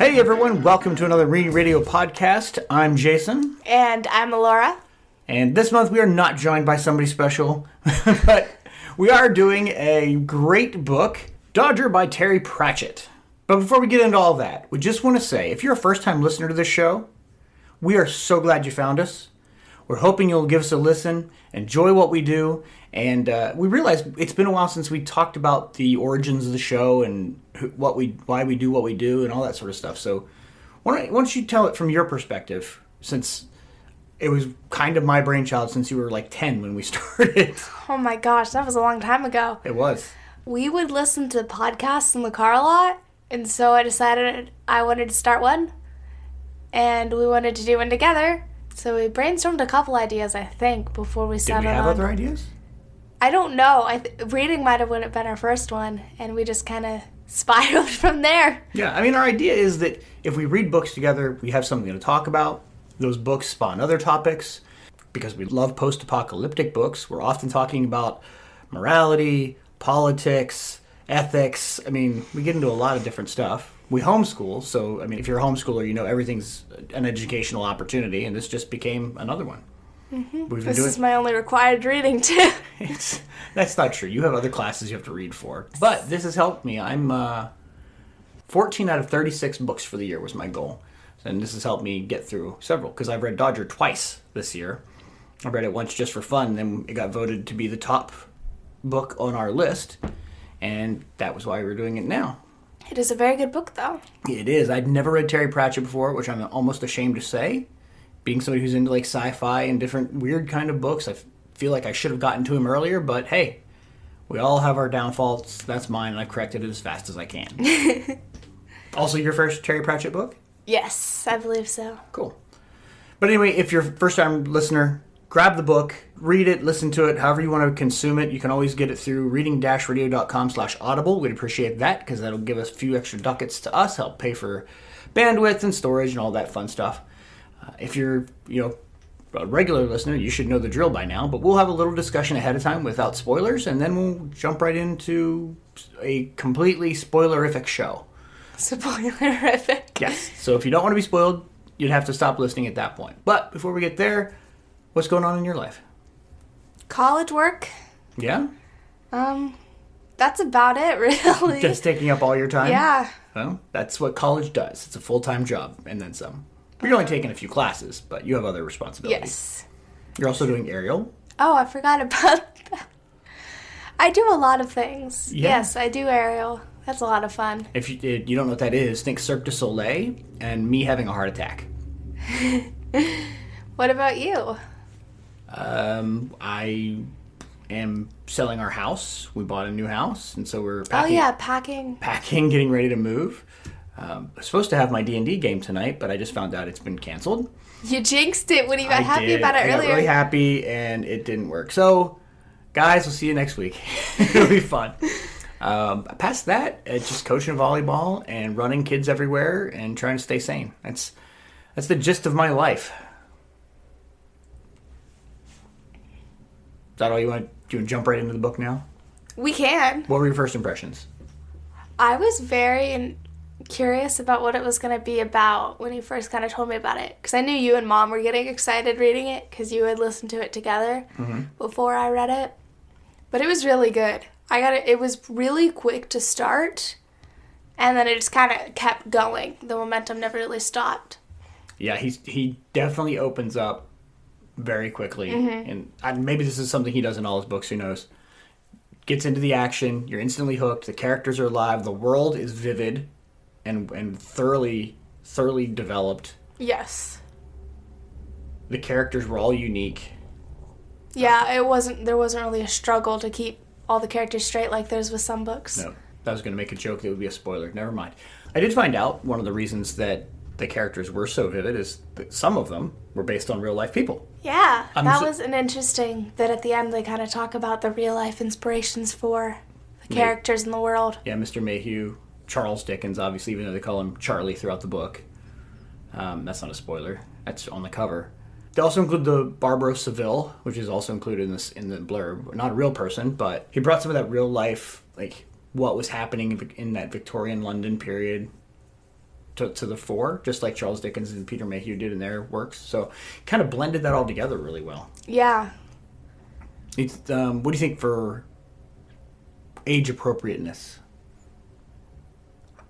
Hey everyone, welcome to another Reading Radio podcast. I'm Jason. And I'm Laura. And this month we are not joined by somebody special, but we are doing a great book, Dodger by Terry Pratchett. But before we get into all that, we just want to say, if you're a first-time listener to this show, we are so glad you found us. We're hoping you'll give us a listen, enjoy what we do, and we realize it's been a while since we talked about the origins of the show and why we do what we do and all that sort of stuff. So why don't you tell it from your perspective, since it was kind of my brainchild since you were like 10 when we started. Oh my gosh, that was a long time ago. It was. We would listen to podcasts in the car a lot, and so I decided I wanted to start one, and we wanted to do one together. So we brainstormed a couple ideas, I think, before we settled on. Did we have other ideas? I don't know. Reading might have been our first one, and we just kind of spiraled from there. Yeah, I mean, our idea is that if we read books together, we have something to talk about. Those books spawn other topics. Because we love post-apocalyptic books, we're often talking about morality, politics, ethics. I mean, we get into a lot of different stuff. We homeschool, so, I mean, if you're a homeschooler, you know everything's an educational opportunity, and this just became another one. Mm-hmm. This is my only required reading, too. That's not true. You have other classes you have to read for. But this has helped me. I'm 14 out of 36 books for the year was my goal. And this has helped me get through several, because I've read Dodger twice this year. I read it once just for fun, then it got voted to be the top book on our list, and that was why we're doing it now. It is a very good book, though. It is. I'd never read Terry Pratchett before, which I'm almost ashamed to say. Being somebody who's into like sci-fi and different weird kind of books, I feel like I should have gotten to him earlier, but hey, we all have our downfalls. That's mine, and I've corrected it as fast as I can. Also, your first Terry Pratchett book? Yes, I believe so. Cool. But anyway, if you're a first-time listener, grab the book, read it, listen to it, however you want to consume it. You can always get it through reading-radio.com/audible. We'd appreciate that, because that'll give us a few extra ducats to us, help pay for bandwidth and storage and all that fun stuff. If you're, a regular listener, you should know the drill by now, but we'll have a little discussion ahead of time without spoilers, and then we'll jump right into a completely spoilerific show. Spoilerific. Yes. So if you don't want to be spoiled, you'd have to stop listening at that point. But before we get there, what's going on in your life? College work. Yeah? That's about it, really. Just taking up all your time? Yeah. Well, that's what college does. It's a full-time job, and then some. You're only taking a few classes, but you have other responsibilities. Yes. You're also doing aerial? Oh, I forgot about that. I do a lot of things. Yeah. Yes, I do aerial. That's a lot of fun. If you don't know what that is, think Cirque du Soleil and me having a heart attack. What about you? I am selling our house. We bought a new house, and so we're packing. Oh, yeah, packing. Packing, getting ready to move. I was supposed to have my D&D game tonight, but I just found out it's been canceled. You jinxed it when you got happy about it earlier. I got really happy, and it didn't work. So, guys, we'll see you next week. It'll be fun. Past that, it's just coaching volleyball and running kids everywhere and trying to stay sane. That's the gist of my life. Is that all you want? Do you want to jump right into the book now? We can. What were your first impressions? I was very curious about what it was going to be about when you first kind of told me about it. Because I knew you and Mom were getting excited reading it because you had listened to it together before I read it. But it was really good. It was really quick to start, and then it just kind of kept going. The momentum never really stopped. Yeah, he definitely opens up very quickly, and maybe this is something he does in all his books, who knows. Gets into the action, you're instantly hooked, the characters are alive, the world is vivid and thoroughly developed. Yes. The characters were all unique. Yeah, there wasn't really a struggle to keep all the characters straight like there's with some books. No, I was going to make a joke that would be a spoiler. Never mind. I did find out one of the reasons that the characters were so vivid is that some of them were based on real life people. Yeah, that was an interesting, that at the end they kind of talk about the real life inspirations for the characters in the world. Yeah, Mr. Mayhew, Charles Dickens, obviously, even though they call him Charlie throughout the book. That's not a spoiler. That's on the cover. They also include the Barbaro Seville, which is also included in the blurb. Not a real person, but he brought some of that real life, like what was happening in that Victorian London period to the fore, just like Charles Dickens and Peter Mayhew did in their works. So kind of blended that all together really well. Yeah. What do you think for age appropriateness?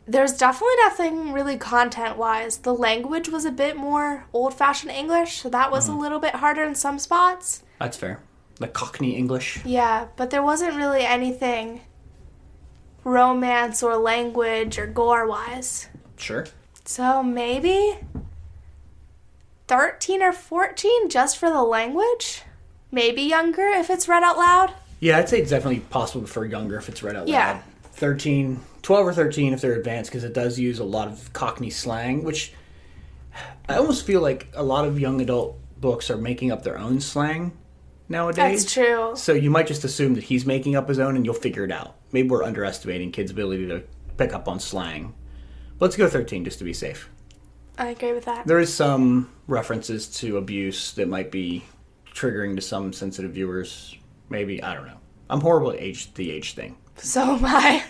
There's definitely nothing really content-wise. The language was a bit more old-fashioned English, so that was a little bit harder in some spots. That's fair. Like Cockney English. Yeah, but there wasn't really anything romance or language or gore-wise. Sure. So maybe 13 or 14 just for the language? Maybe younger if it's read out loud? Yeah, I'd say it's definitely possible for younger if it's read out Yeah. loud. 12 or 13 if they're advanced, because it does use a lot of Cockney slang, which I almost feel like a lot of young adult books are making up their own slang nowadays. That's true. So you might just assume that he's making up his own and you'll figure it out. Maybe we're underestimating kids' ability to pick up on slang. Let's go 13 just to be safe. I agree with that. There is some references to abuse that might be triggering to some sensitive viewers. Maybe, I don't know. I'm horrible at the age thing. So am I.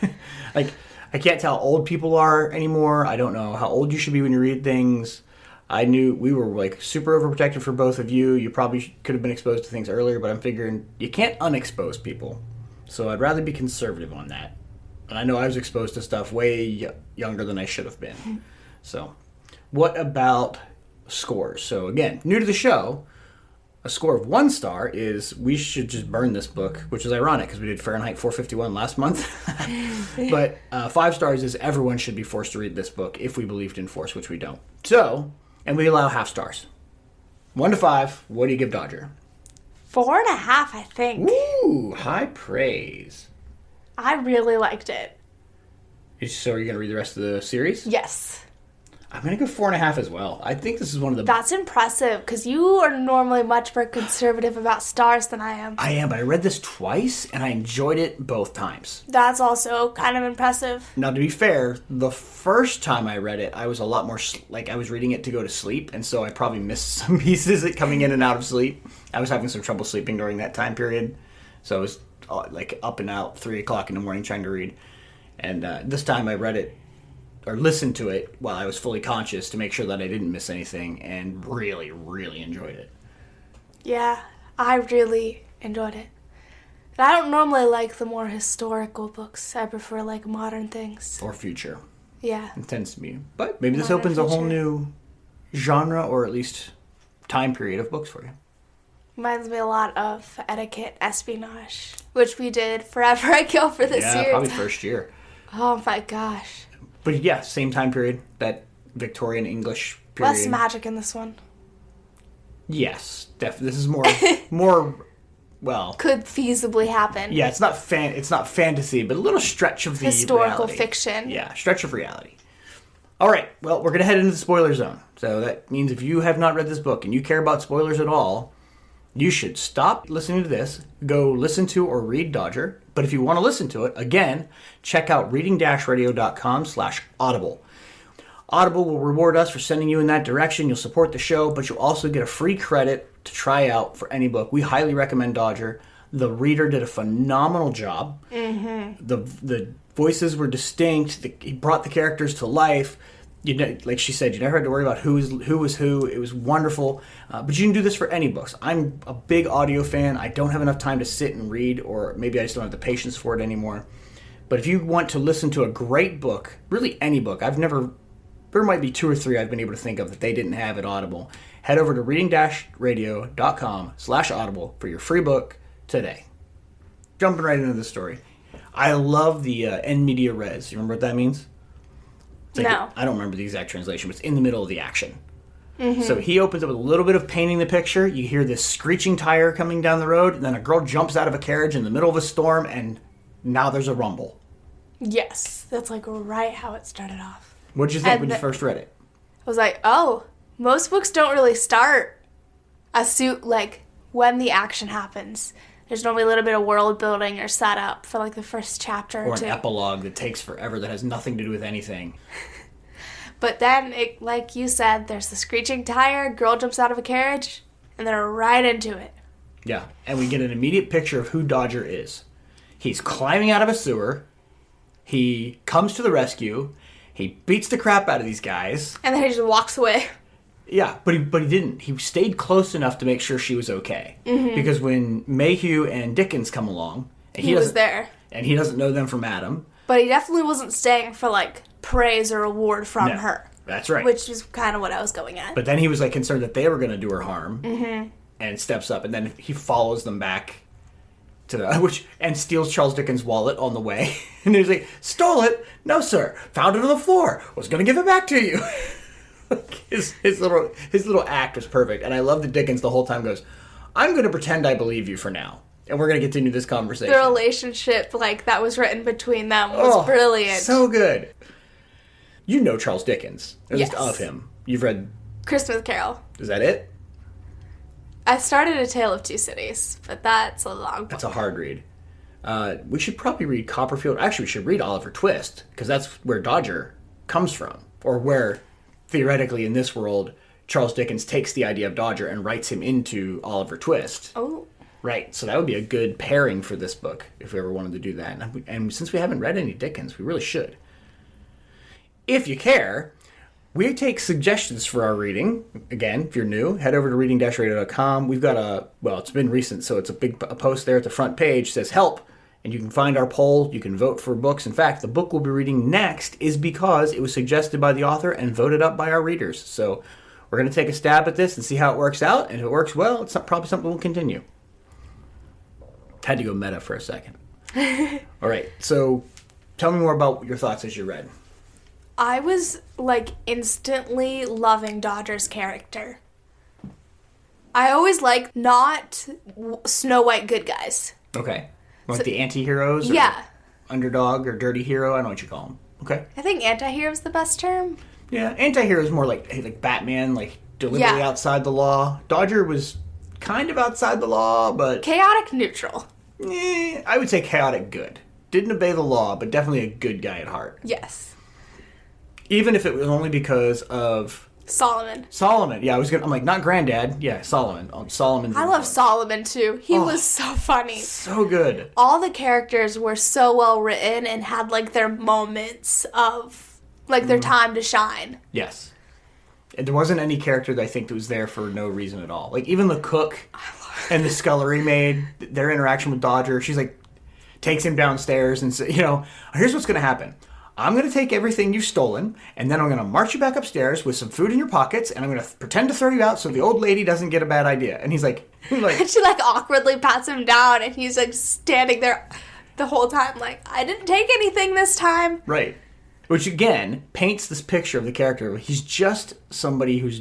Like, I can't tell how old people are anymore. I don't know how old you should be when you read things. I knew we were like super overprotective for both of you. You probably could have been exposed to things earlier, but I'm figuring you can't unexpose people. So I'd rather be conservative on that. And I know I was exposed to stuff way younger than I should have been. So, what about scores? So again, new to the show, a score of 1 star is we should just burn this book, which is ironic because we did Fahrenheit 451 last month. But 5 stars is everyone should be forced to read this book if we believed in force, which we don't. So, and we allow half stars. 1 to 5, what do you give Dodger? 4.5, I think. Ooh, high praise. I really liked it. So are you going to read the rest of the series? Yes. I'm going to go 4.5 as well. I think this is one of the... That's impressive, because you are normally much more conservative about stars than I am. I am, but I read this twice, and I enjoyed it both times. That's also kind of impressive. Now, to be fair, the first time I read it, I was a lot more... I was reading it to go to sleep, and so I probably missed some pieces coming in and out of sleep. I was having some trouble sleeping during that time period. So I was up and out 3 o'clock in the morning trying to read. And this time I read it, or listened to it while I was fully conscious to make sure that I didn't miss anything, and really, really enjoyed it. Yeah, I really enjoyed it. And I don't normally like the more historical books. I prefer like modern things. Or future. Yeah. It tends to be. But maybe this Modern opens a whole future. new genre, or at least time period of books for you. Reminds me a lot of etiquette espionage, which we did forever ago for this Yeah, series. probably first year. Oh my gosh. But yeah, same time period, that Victorian English period. Less magic in this one. Yes, definitely. This is well, Could feasibly happen. yeah, it's not fantasy, but a little stretch of the Historical reality. fiction. Yeah, stretch of reality. All right, well, we're going to head into the spoiler zone. So that means if you have not read this book and you care about spoilers at all, you should stop listening to this, go listen to or read Dodger. But if you want to listen to it, again, check out reading-radio.com/audible. Audible will reward us for sending you in that direction. You'll support the show, but you'll also get a free credit to try out for any book. We highly recommend Dodger. The reader did a phenomenal job. Mm-hmm. The voices were distinct. He brought the characters to life. Like she said, you never had to worry about who was who. It was wonderful. But you can do this for any books. I'm a big audio fan. I don't have enough time to sit and read, or maybe I just don't have the patience for it anymore. But if you want to listen to a great book, really any book, there might be 2 or 3 I've been able to think of that they didn't have at Audible. Head over to reading-radio.com/audible for your free book today. Jumping right into the story. I love the en media res. You remember what that means? It's like, No. I don't remember the exact translation, but it's in the middle of the action. Mm-hmm. So he opens up with a little bit of painting the picture. You hear this screeching tire coming down the road, and then a girl jumps out of a carriage in the middle of a storm, and now there's a rumble. Yes, that's like right how it started off. What did you think And when you first read it? I was like, oh, most books don't really start like when the action happens. There's normally a little bit of world building or setup for like the first chapter Or or an two. epilogue that takes forever that has nothing to do with anything. But then, like you said, there's the screeching tire, girl jumps out of a carriage, and they're right into it. Yeah, and we get an immediate picture of who Dodger is. He's climbing out of a sewer. He comes to the rescue. He beats the crap out of these guys. And then he just walks away. Yeah, but he didn't. He stayed close enough to make sure she was okay. Mm-hmm. Because when Mayhew and Dickens come along... He was there. And he doesn't know them from Adam. But he definitely wasn't staying for, like, praise or reward from her. That's right. Which is kind of what I was going at. But then he was, like, concerned that they were going to do her harm. Mm-hmm. And steps up. And then he follows them back to the... and steals Charles Dickens' wallet on the way. And he's like, stole it? No, sir. Found it on the floor. Was going to give it back to you. his little act was perfect. And I love that Dickens the whole time goes, I'm going to pretend I believe you for now. And we're going to continue this conversation. The relationship, like, that was written between them was brilliant. So good. You know Charles Dickens. At least of him. You've read... Christmas Carol. Is that it? I started A Tale of Two Cities, but that's a long book. That's a hard read. We should probably read Copperfield. Actually, we should read Oliver Twist, because that's where Dodger comes from. Or where, theoretically, in this world, Charles Dickens takes the idea of Dodger and writes him into Oliver Twist. Oh. Right, so that would be a good pairing for this book, if we ever wanted to do that. And since we haven't read any Dickens, we really should. If you care, we take suggestions for our reading. Again, if you're new, head over to reading-radio.com. We've got it's been recent, so it's a post there at the front page, says help, and you can find our poll. You can vote for books. In fact, the book we'll be reading next is because it was suggested by the author and voted up by our readers. So we're going to take a stab at this and see how it works out, and if it works well, it's probably something we'll continue. Had to go meta for a second. All right, so tell me more about your thoughts as you read. I was, like, instantly loving Dodger's character. I always like not Snow White good guys. Okay. Like the anti-heroes? Yeah. Underdog or dirty hero? I don't know what you call them. Okay. I think anti-hero is the best term. Yeah, anti-hero is more like Batman, like deliberately outside the law. Dodger was kind of outside the law, but... Chaotic neutral. I would say chaotic good. Didn't obey the law, but definitely a good guy at heart. Yes. Even if it was only because of... Solomon. Yeah, I'm like, not Granddad. Yeah, Solomon. Solomon. I love Solomon, too. He was so funny. So good. All the characters were so well written and had, like, their moments of, like, their time to shine. Yes. And there wasn't any character that I think that was there for no reason at all. Like, even the cook and the scullery maid, their interaction with Dodger, she's like, takes him downstairs and says, here's what's going to happen. I'm going to take everything you've stolen, and then I'm going to march you back upstairs with some food in your pockets, and I'm going to pretend to throw you out so the old lady doesn't get a bad idea. And he's like... And she, like, awkwardly pats him down, and he's, like, standing there the whole time, like, I didn't take anything this time. Right. Which, again, paints this picture of the character. He's just somebody who's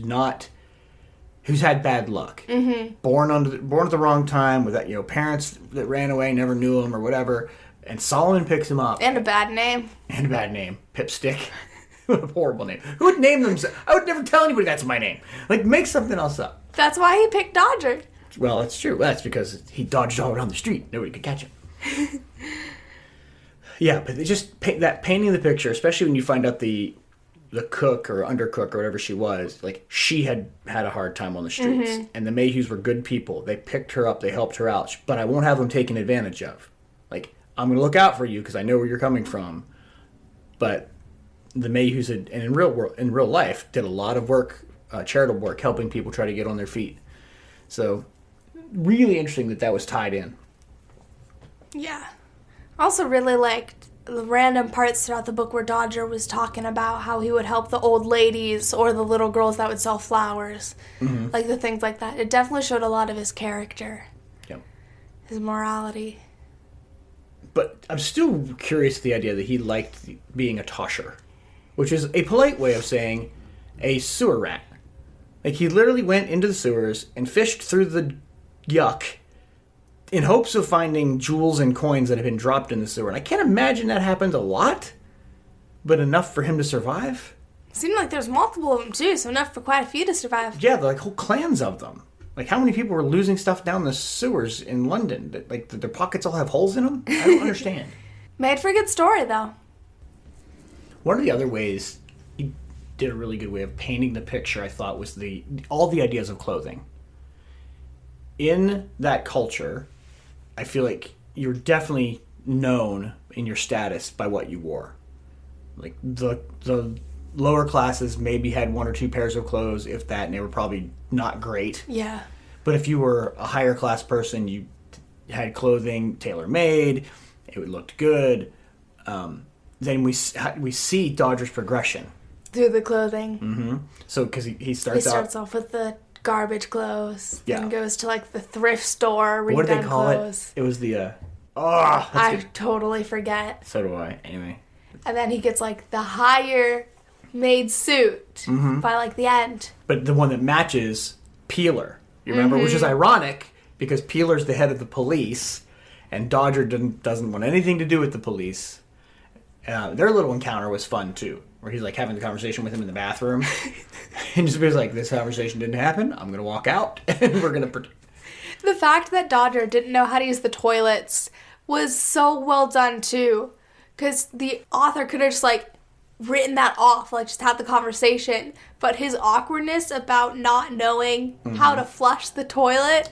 had bad luck. Mm-hmm. Born at the wrong time with that, parents that ran away, never knew him or whatever. And Solomon picks him up. And a bad name. Pipstick. What a horrible name. Who would name them? I would never tell anybody that's my name. Like, make something else up. That's why he picked Dodger. Well, that's true. That's because he dodged all around the street. Nobody could catch him. Yeah, but they just painting the picture, especially when you find out the cook or undercook or whatever she was, like, she had a hard time on the streets. Mm-hmm. And the Mayhews were good people. They picked her up. They helped her out. But I won't have them taken advantage of. Like, I'm going to look out for you because I know where you're coming from. But the Mayhews in real life did a lot of work, charitable work, helping people try to get on their feet. So really interesting that was tied in. Yeah. I also really liked the random parts throughout the book where Dodger was talking about how he would help the old ladies or the little girls that would sell flowers. Mm-hmm. Like the things like that. It definitely showed a lot of his character. Yep. His morality. But I'm still curious the idea that he liked being a tosher, which is a polite way of saying a sewer rat. Like, he literally went into the sewers and fished through the yuck in hopes of finding jewels and coins that have been dropped in the sewer. And I can't imagine that happens a lot, but enough for him to survive. Seemed like there's multiple of them, too, so enough for quite a few to survive. Yeah, like whole clans of them. Like, how many people were losing stuff down the sewers in London? That, like, their pockets all have holes in them? I don't understand. Made for a good story, though. One of the other ways he did a really good way of painting the picture, I thought, was all the ideas of clothing. In that culture, I feel like you're definitely known in your status by what you wore. Like the lower classes maybe had 1 or 2 pairs of clothes, if that, and they were probably not great. Yeah. But if you were a higher class person, you had clothing tailor-made, it looked good. Then we see Dodger's progression. Through the clothing. Mm-hmm. So, because he starts off with the garbage clothes. Yeah. Then goes to like the thrift store, what did they call clothes. it? It was the, I totally forget. So do I. Anyway. And then he gets like the higher made suit by like the end. But the one that matches Peeler, you remember? Which is ironic because Peeler's the head of the police and Dodger doesn't want anything to do with the police. Their little encounter was fun too, where he's like having the conversation with him in the bathroom. And just like, this conversation didn't happen. I'm going to walk out and we're going to... The fact that Dodger didn't know how to use the toilets was so well done too. Because the author could have just like written that off, like just had the conversation. But his awkwardness about not knowing how to flush the toilet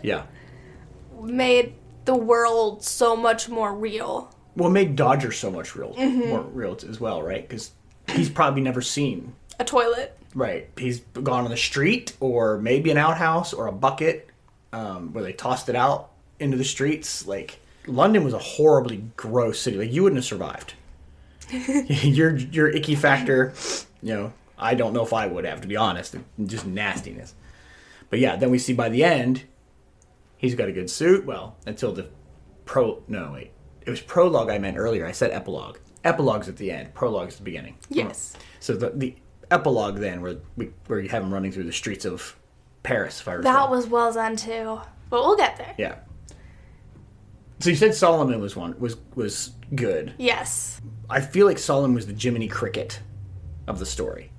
made the world so much more real. Well, it made Dodger so much more real as well, right? Because he's probably never seen a toilet. Right. He's gone on the street or maybe an outhouse or a bucket where they tossed it out into the streets. Like, London was a horribly gross city. Like, you wouldn't have survived. Your icky factor, I don't know if I would have, to be honest. Just nastiness. But yeah, then we see by the end, he's got a good suit. Well, until the it was prologue I meant earlier. I said epilogue. Epilogue's at the end. Prologue's at the beginning. Yes. So the epilogue then, where you have him running through the streets of Paris, if I recall. That was well done too. But we'll get there. Yeah. So you said Solomon was good. Yes. I feel like Solomon was the Jiminy Cricket of the story.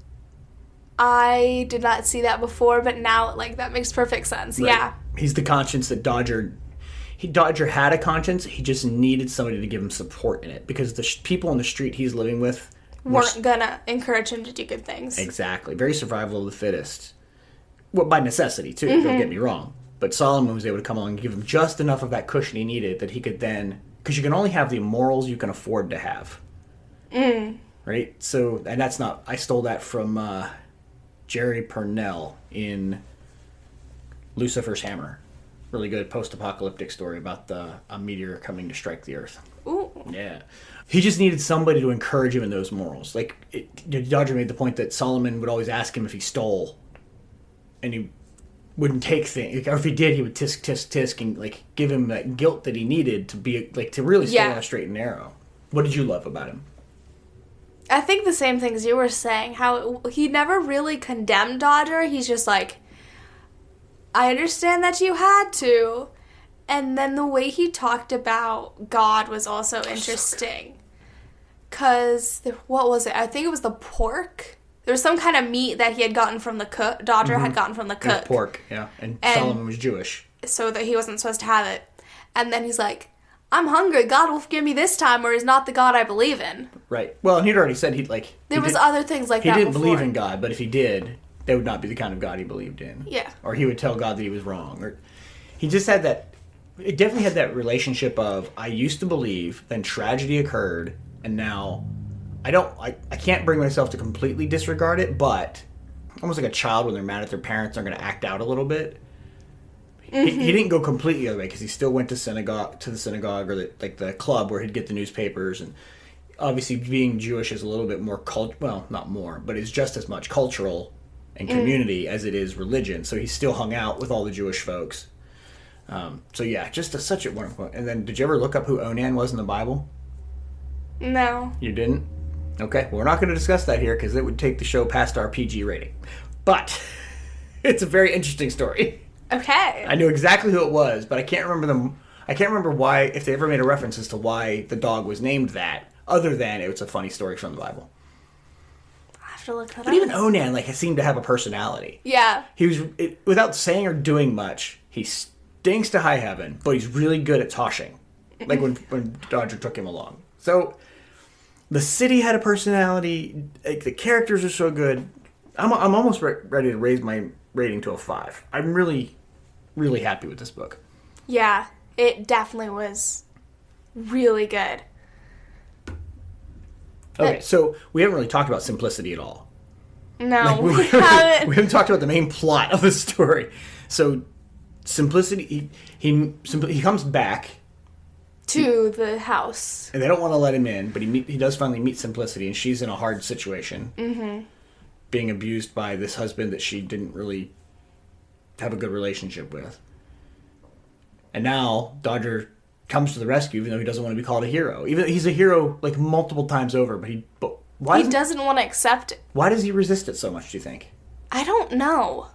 I did not see that before, but now that makes perfect sense. Right. Yeah. He's the conscience that Dodger had a conscience. He just needed somebody to give him support in it because the people on the street he's living with weren't gonna encourage him to do good things. Exactly. Very survival of the fittest. Well, by necessity, too. Don't get me wrong. But Solomon was able to come along and give him just enough of that cushion he needed that he could then... Because you can only have the morals you can afford to have. Right? So, and that's not... I stole that from Jerry Purnell in Lucifer's Hammer. Really good post-apocalyptic story about a meteor coming to strike the Earth. Ooh. Yeah. He just needed somebody to encourage him in those morals. Dodger made the point that Solomon would always ask him if he stole. And he wouldn't take things. Or if he did, he would tisk, tisk, tisk, and give him that guilt that he needed to be to really stay on a straight and narrow. What did you love about him? I think the same things you were saying. How he never really condemned Dodger. He's just like, I understand that you had to. And then the way he talked about God was also interesting. Because, what was it? I think it was the pork. There was some kind of meat that he had gotten from the cook. Dodger had gotten from the cook. It was pork, yeah. And Solomon was Jewish. So that he wasn't supposed to have it. And then he's like, I'm hungry. God will forgive me this time, or he's not the God I believe in. Right. Well, and he'd already said There was other things like that He didn't before. believe in God, but if he did, that would not be the kind of God he believed in. Yeah. Or he would tell God that he was wrong. Or he just had that... It definitely had that relationship of, I used to believe, then tragedy occurred, and now I can't bring myself to completely disregard it, but almost like a child when they're mad at their parents, they're going to act out a little bit. He didn't go completely the other way because he still went to the synagogue or the club where he'd get the newspapers, and obviously being Jewish is a little bit more not more, but it's just as much cultural and community as it is religion. So he still hung out with all the Jewish folks. So yeah, just such a wonderful. And then, did you ever look up who Onan was in the Bible? No. You didn't? Okay, well, we're not going to discuss that here because it would take the show past our PG rating. But it's a very interesting story. Okay. I knew exactly who it was, but I can't remember them. I can't remember why, if they ever made a reference as to why the dog was named that, other than it was a funny story from the Bible. I have to look that up. But even Onan, seemed to have a personality. Yeah. He was, without saying or doing much, he stinks to high heaven, but he's really good at toshing. Like when Dodger took him along. So, the city had a personality. The characters are so good. I'm almost ready to raise my rating to a 5. I'm really, really happy with this book. Yeah, it definitely was really good. Okay, so we haven't really talked about Simplicity at all. No, We we haven't. haven't talked about the main plot of the story. So Simplicity, he comes back, To the house. and they don't want to let him in, but he does finally meet Simplicity, and she's in a hard situation. Mm-hmm. Being abused by this husband that she didn't really have a good relationship with. And now Dodger comes to the rescue, even though he doesn't want to be called a hero. Even though he's a hero like multiple times over, but why He doesn't want to accept it. why does he resist it so much, do you think? I don't know.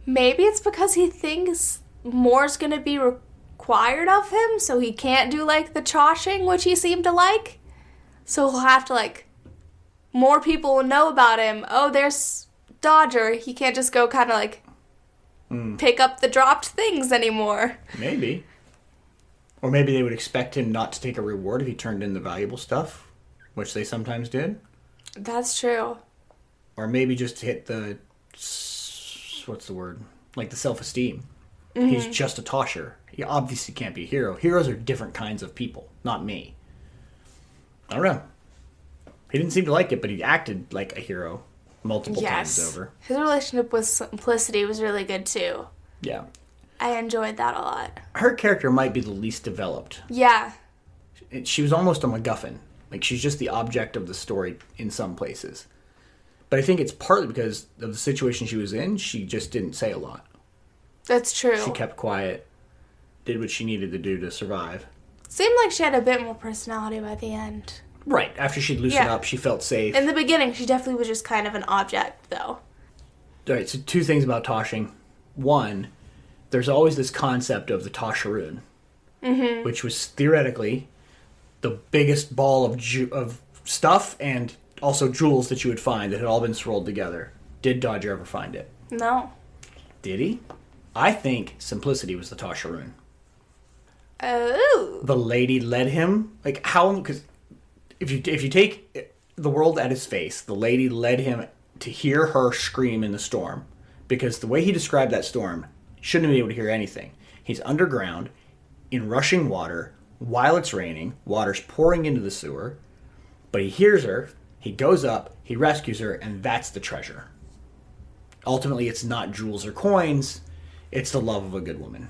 Maybe it's because he thinks more's going to be required of him, so he can't do, like, the choshing, which he seemed to like. So he'll have to, like, more people will know about him. Oh, there's Dodger. He can't just go kind of, like, pick up the dropped things anymore. Maybe. Or maybe they would expect him not to take a reward if he turned in the valuable stuff, which they sometimes did. That's true. Or maybe just hit the, what's the word? Like the self-esteem. Mm-hmm. He's just a tosher. He obviously can't be a hero. Heroes are different kinds of people, not me. I don't know. He didn't seem to like it, but he acted like a hero multiple times over. His relationship with Simplicity was really good, too. Yeah. I enjoyed that a lot. Her character might be the least developed. Yeah. She was almost a MacGuffin. Like, she's just the object of the story in some places. But I think it's partly because of the situation she was in. She just didn't say a lot. That's true. She kept quiet, did what she needed to do to survive. Seemed like she had a bit more personality by the end. Right. After she'd loosened up, she felt safe. In the beginning, she definitely was just kind of an object, though. All right, so two things about toshing. One, there's always this concept of the tosharoon, which was theoretically the biggest ball of stuff and also jewels that you would find that had all been swirled together. Did Dodger ever find it? No. Did he? I think Simplicity was the tosharoon. Oh. The lady led him. Like, how? Because if you take the world at his face, the lady led him to hear her scream in the storm. Because the way he described that storm, shouldn't be able to hear anything. He's underground, in rushing water, while it's raining, water's pouring into the sewer, but he hears her, he goes up, he rescues her, and that's the treasure. Ultimately, it's not jewels or coins, it's the love of a good woman.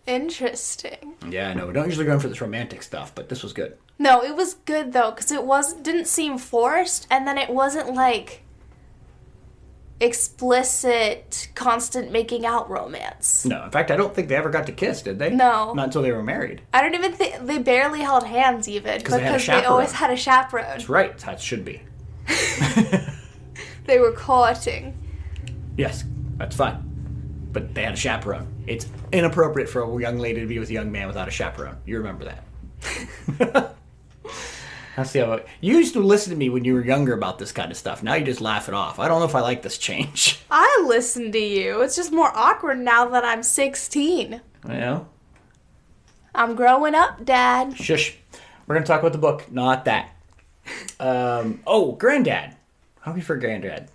Interesting. Yeah, I know, we don't usually go in for this romantic stuff, but this was good. No, it was good, though, because didn't seem forced, and then it wasn't, like, explicit, constant making out romance. No, in fact, I don't think they ever got to kiss, did they? No. Not until they were married. I don't even think they barely held hands even because they always had a chaperone. That's right. That's how it should be. They were courting. Yes, that's fine. But they had a chaperone. It's inappropriate for a young lady to be with a young man without a chaperone. You remember that. That's the other. You used to listen to me when you were younger about this kind of stuff. Now you just laugh it off. I don't know if I like this change. I listen to you. It's just more awkward now that I'm 16. Well, I'm growing up, Dad. shush. We're going to talk about the book, not that. Granddad. How do you for Granddad?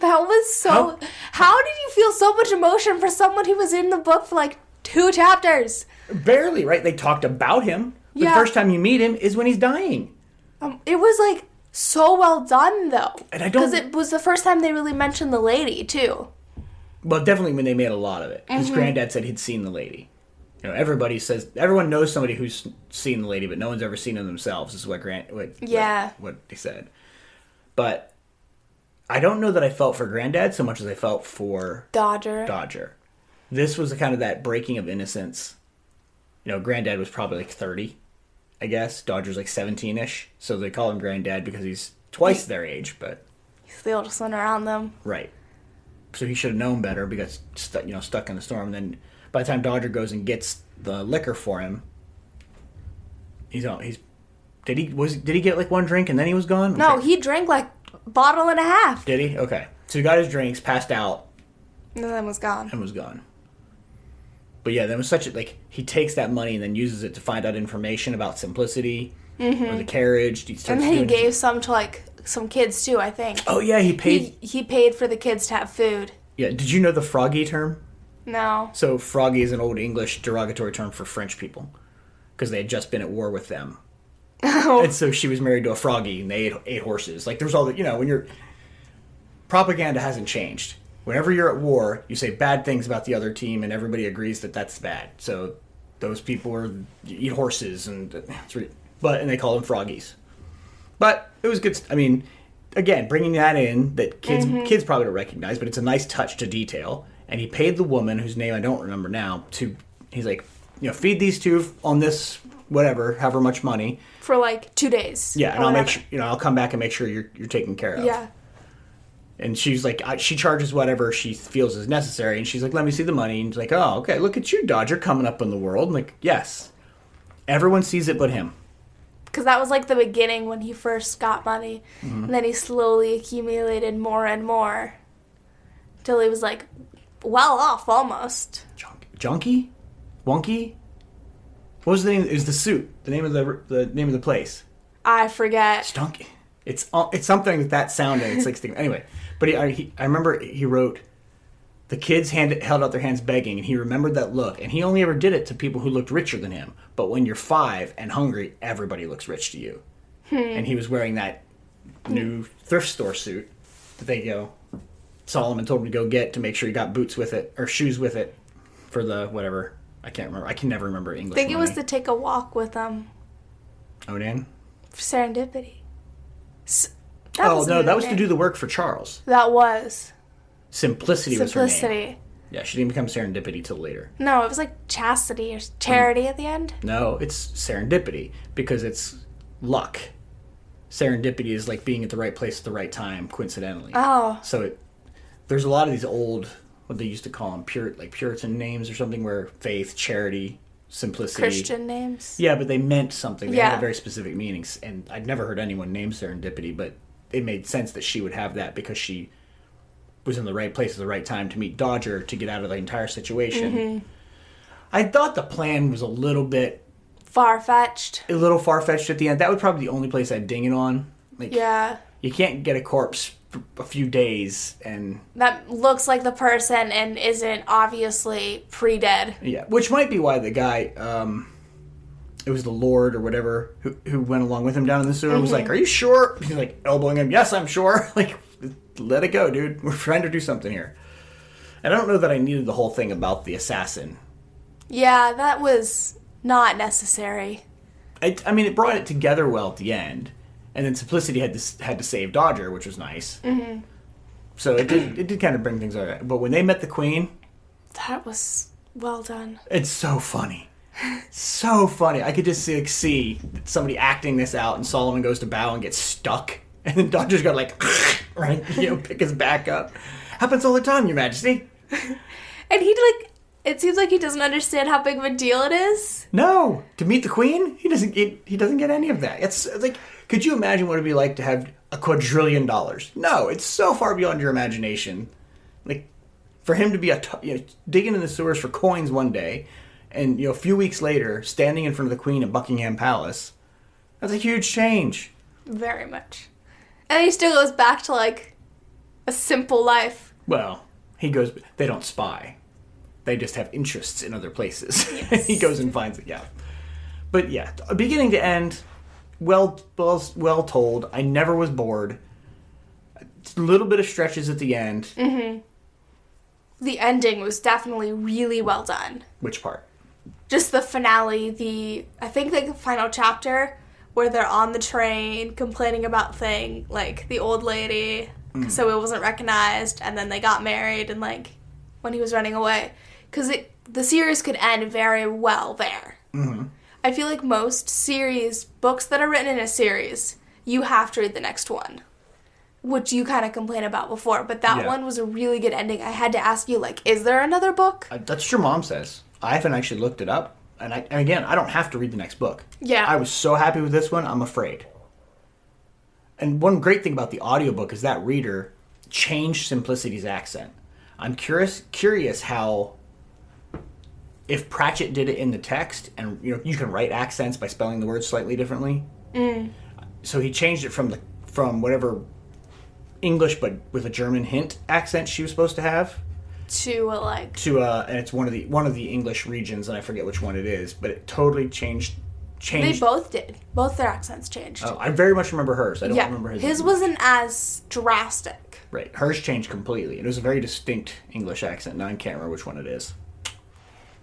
That was so... How did you feel so much emotion for someone who was in the book for like 2 chapters? Barely, right? They talked about him. But the first time you meet him is when he's dying. It was like so well done, though. And I don't... Because it was the first time they really mentioned the lady, too. Well, definitely when they made a lot of it. Because Granddad said he'd seen the lady. You know, everyone knows somebody who's seen the lady, but no one's ever seen them themselves. Is what what they said. But I don't know that I felt for Granddad so much as I felt for Dodger. This was kind of that breaking of innocence. You know, Granddad was probably like 30, I guess. Dodger's like 17-ish. So they call him Granddad because he's twice their age, but... He's the oldest one around them. Right. So he should have known better because stuck in the storm. And then by the time Dodger goes and gets the liquor for him, did he get like one drink and then he was gone? No, he drank like a bottle and a half. Did he? Okay. So he got his drinks, passed out, and then was gone. But yeah, that was he takes that money and then uses it to find out information about Simplicity or the carriage. And then he gave some to like some kids too, I think. Oh yeah, he paid. He paid for the kids to have food. Yeah. Did you know the froggy term? No. So froggy is an old English derogatory term for French people because they had just been at war with them Oh. And so she was married to a froggy, and they ate horses. Like, there's all the, when you're... Propaganda hasn't changed. Whenever you're at war, you say bad things about the other team, and everybody agrees that that's bad. So those people eat horses, and they call them froggies. But it was good. I mean, again, bringing that in that kids probably don't recognize, but it's a nice touch to detail. And he paid the woman, whose name I don't remember now, he's like, feed these two on this whatever, however much money for like 2 days. Yeah, and I'll make sure, I'll come back and make sure you're taken care of. Yeah. And she's like, she charges whatever she feels is necessary. And she's like, let me see the money. And he's like, oh, okay, look at you, Dodger, coming up in the world. I'm like, yes. Everyone sees it but him. Because that was like the beginning when he first got money. Mm-hmm. And then he slowly accumulated more and more. Till he was like, well off almost. Junkie? Wonky? What was the name? It was the suit. The name of the place. I forget. Stunky. It's something with that sound and it's like anyway. But I remember he wrote, the kids held out their hands begging, and he remembered that look. And he only ever did it to people who looked richer than him. But when you're 5 and hungry, everybody looks rich to you. And he was wearing that new thrift store suit that Solomon told him to go get to make sure he got boots with it or shoes with it for the whatever. I can't remember. I can never remember English. I think it was to take a walk with Onan? Serendipity. That was to do the work for Charles. That was. Simplicity was her name. Yeah, she didn't become Serendipity till later. No, it was like Chastity or Charity at the end. No, it's Serendipity because it's luck. Serendipity is like being at the right place at the right time, coincidentally. Oh. So there's a lot of these old, what they used to call them, Puritan names or something, where faith, charity, simplicity. Christian names. Yeah, but they meant something. They had very specific meanings. And I'd never heard anyone name Serendipity, but it made sense that she would have that because she was in the right place at the right time to meet Dodger to get out of the entire situation. Mm-hmm. I thought the plan was a little bit... far-fetched. A little far-fetched at the end. That would probably be the only place I'd ding it on. Like, yeah. You can't get a corpse for a few days and... that looks like the person and isn't obviously pre-dead. Yeah, which might be why the guy... it was the Lord or whatever who went along with him down in the sewer and was like, are you sure? He's like elbowing him. Yes, I'm sure. Like, let it go, dude. We're trying to do something here. And I don't know that I needed the whole thing about the assassin. Yeah, that was not necessary. I mean, it brought it together well at the end. And then Simplicity had to save Dodger, which was nice. Mm-hmm. So it did kind of bring things out. But when they met the Queen... that was well done. It's so funny. So funny. I could just see somebody acting this out, and Solomon goes to bow and gets stuck, and then Dodger's got pick his back up. Happens all the time, Your Majesty. And it seems like he doesn't understand how big of a deal it is. No, to meet the Queen, he doesn't get any of that. It's like, could you imagine what it'd be like to have $1 quadrillion? No, it's so far beyond your imagination. Like, for him to be digging in the sewers for coins one day. And, a few weeks later, standing in front of the Queen at Buckingham Palace, that's a huge change. Very much. And he still goes back to, a simple life. Well, they don't spy. They just have interests in other places. Yes. He goes and finds it, yeah. But, yeah, beginning to end, well told. I never was bored. A little bit of stretches at the end. Mm-hmm. The ending was definitely really well done. Which part? Just the finale, I think the final chapter where they're on the train complaining about the old lady, so it wasn't recognized, and then they got married and when he was running away. Because the series could end very well there. Mm-hmm. I feel like most books that are written in a series, you have to read the next one, which you kind of complained about before, but that one was a really good ending. I had to ask you, is there another book? That's what your mom says. I haven't actually looked it up. And again, I don't have to read the next book. Yeah. I was so happy with this one, I'm afraid. And one great thing about the audiobook is that reader changed Simplicity's accent. I'm curious how, if Pratchett did it in the text, and you can write accents by spelling the words slightly differently. Mm. So he changed it from whatever English but with a German hint accent she was supposed to have. And it's one of the English regions, and I forget which one it is, but it totally changed changed. They both did. Both their accents changed. Oh, I very much remember hers. I don't remember his. His wasn't as drastic. Right. Hers changed completely. It was a very distinct English accent. Now I can't remember which one it is.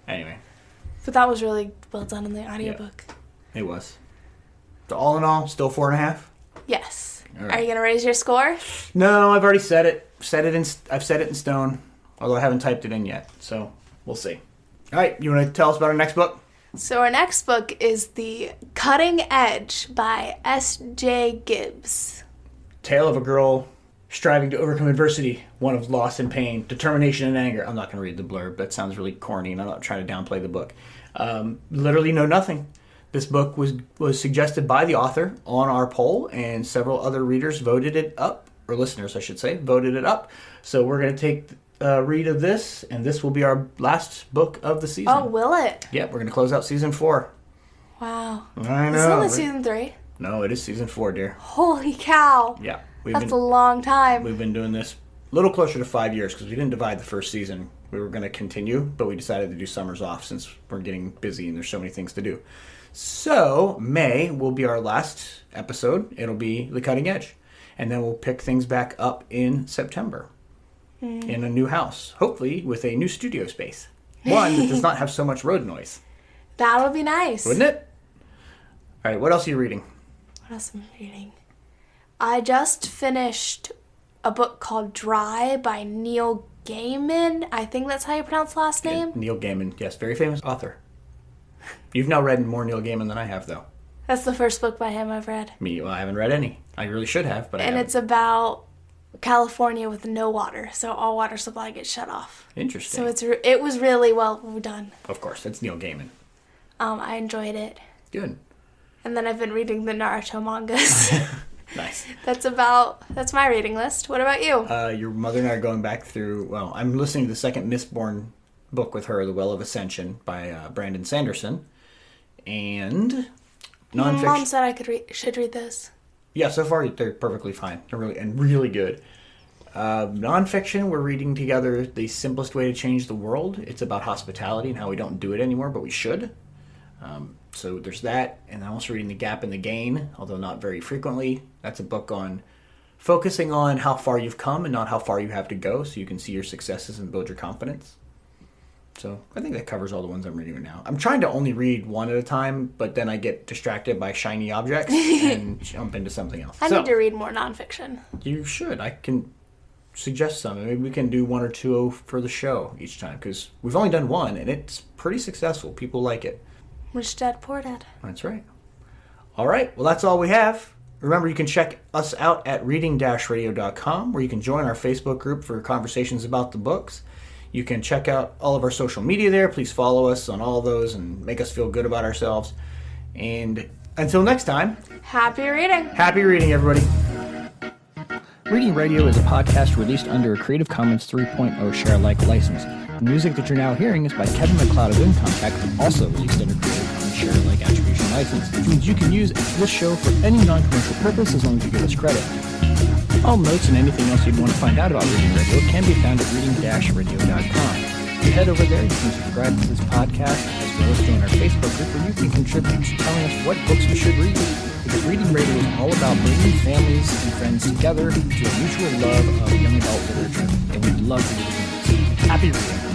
Anyway. But that was really well done in the audiobook. Yeah, it was. So all in all, still 4.5? Yes. Right. Are you going to raise your score? No, I've already said it. I've set it in stone. Although I haven't typed it in yet. So we'll see. All right. You want to tell us about our next book? So our next book is The Cutting Edge by S.J. Gibbs. Tale of a girl striving to overcome adversity, one of loss and pain, determination and anger. I'm not going to read the blurb. That sounds really corny, and I'm not trying to downplay the book. Literally know nothing. This book was suggested by the author on our poll, and several other readers voted it up, or listeners, I should say, voted it up. So we're going to take a read of this, and this will be our last book of the season. Oh, will it? Yep, we're going to close out season 4. Wow. I know. Is it only season 3? No, it is season 4, dear. Holy cow. Yeah. That's a long time. We've been doing this a little closer to 5 years because we didn't divide the first season. We were going to continue, but we decided to do summers off since we're getting busy and there's so many things to do. So May will be our last episode. It'll be The Cutting Edge. And then we'll pick things back up in September in a new house, hopefully with a new studio space. One that does not have so much road noise. That would be nice. Wouldn't it? All right, what else are you reading? What else am I reading? I just finished a book called Dry by Neil Gaiman. I think that's how you pronounce the last name. Yeah, Neil Gaiman, yes, very famous author. You've now read more Neil Gaiman than I have, though. That's the first book by him I've read. Well, I haven't read any. I really should have, but I haven't. And it's about California with no water, so all water supply gets shut off. Interesting. So it was really well done. Of course, it's Neil Gaiman. I enjoyed it. Good. And then I've been reading the Naruto mangas. Nice. That's my reading list. What about you? Your mother and I are going back through, well, I'm listening to the second Mistborn book with her, The Well of Ascension by Brandon Sanderson. And nonfiction. Mom said I should read this. Yeah, so far they're perfectly fine. They're really good. Nonfiction, we're reading together The Simplest Way to Change the World. It's about hospitality and how we don't do it anymore, but we should. So there's that. And I'm also reading The Gap and the Gain, although not very frequently. That's a book on focusing on how far you've come and not how far you have to go so you can see your successes and build your confidence. So I think that covers all the ones I'm reading right now. I'm trying to only read one at a time, but then I get distracted by shiny objects and jump into something else. I need to read more nonfiction. You should. I can suggest some. Maybe we can do one or two for the show each time, because we've only done one, and it's pretty successful. People like it. Rich Dad, Poor Dad. That's right. All right. Well, that's all we have. Remember, you can check us out at reading-radio.com, where you can join our Facebook group for conversations about the books. You can check out all of our social media there. Please follow us on all of those and make us feel good about ourselves. And until next time, happy reading. Happy reading, everybody. Reading Radio is a podcast released under a Creative Commons 3.0 share-alike license. The music that you're now hearing is by Kevin MacLeod of Incontact, also released under Creative Commons share-alike attribution license, which means you can use this show for any non-commercial purpose as long as you give us credit. All notes and anything else you'd want to find out about Reading Radio can be found at reading-radio.com. If you head over there, you can subscribe to this podcast as well as join our Facebook group where you can contribute to telling us what books we should read. Because Reading Radio is all about bringing families and friends together to a mutual love of young adult literature, and we'd love for you to join us. Happy reading.